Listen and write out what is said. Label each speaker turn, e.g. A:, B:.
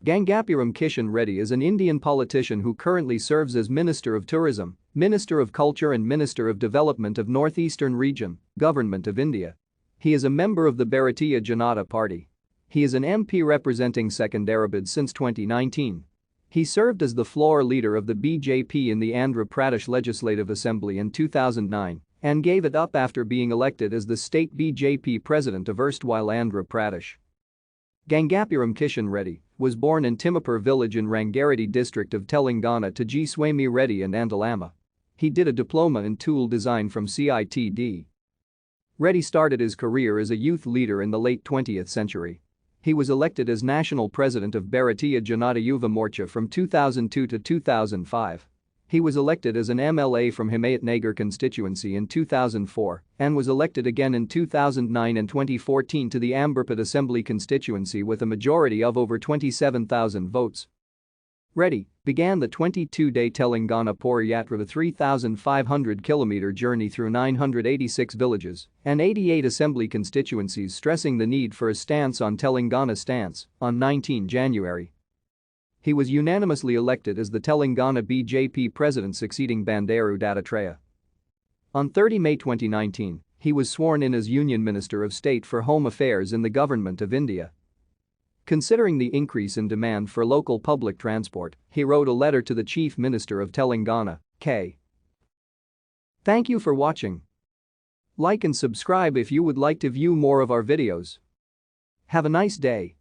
A: Gangapuram Kishan Reddy is an Indian politician who currently serves as Minister of Tourism, Minister of Culture and Minister of Development of Northeastern Region, Government of India. He is a member of the Bharatiya Janata Party. He is an MP representing Secunderabad since 2019. He served as the floor leader of the BJP in the Andhra Pradesh Legislative Assembly in 2009 and gave it up after being elected as the state BJP president of erstwhile Andhra Pradesh. Gangapuram Kishan Reddy was born in Timapur village in Rangareddy district of Telangana to G. Swami Reddy and Andalama. He did a diploma in tool design from CITD. Reddy started his career as a youth leader in the late 20th century. He was elected as national president of Bharatiya Janata Yuva Morcha from 2002 to 2005. He was elected as an MLA from Himayatnagar constituency in 2004 and was elected again in 2009 and 2014 to the Amberpet Assembly constituency with a majority of over 27,000 votes. Reddy began the 22-day Telangana Pur Yatra, the 3,500-kilometer journey through 986 villages and 88 assembly constituencies, stressing the need for a stance on Telangana stance on 19 January. He was unanimously elected as the Telangana BJP president succeeding Bandaru Dattatreya. On 30 May 2019, he was sworn in as Union Minister of State for Home Affairs in the Government of India. Considering the increase in demand for local public transport, he wrote a letter to the Chief Minister of Telangana, K. Thank you for watching. Like and subscribe if you would like to view more of our videos. Have a nice day.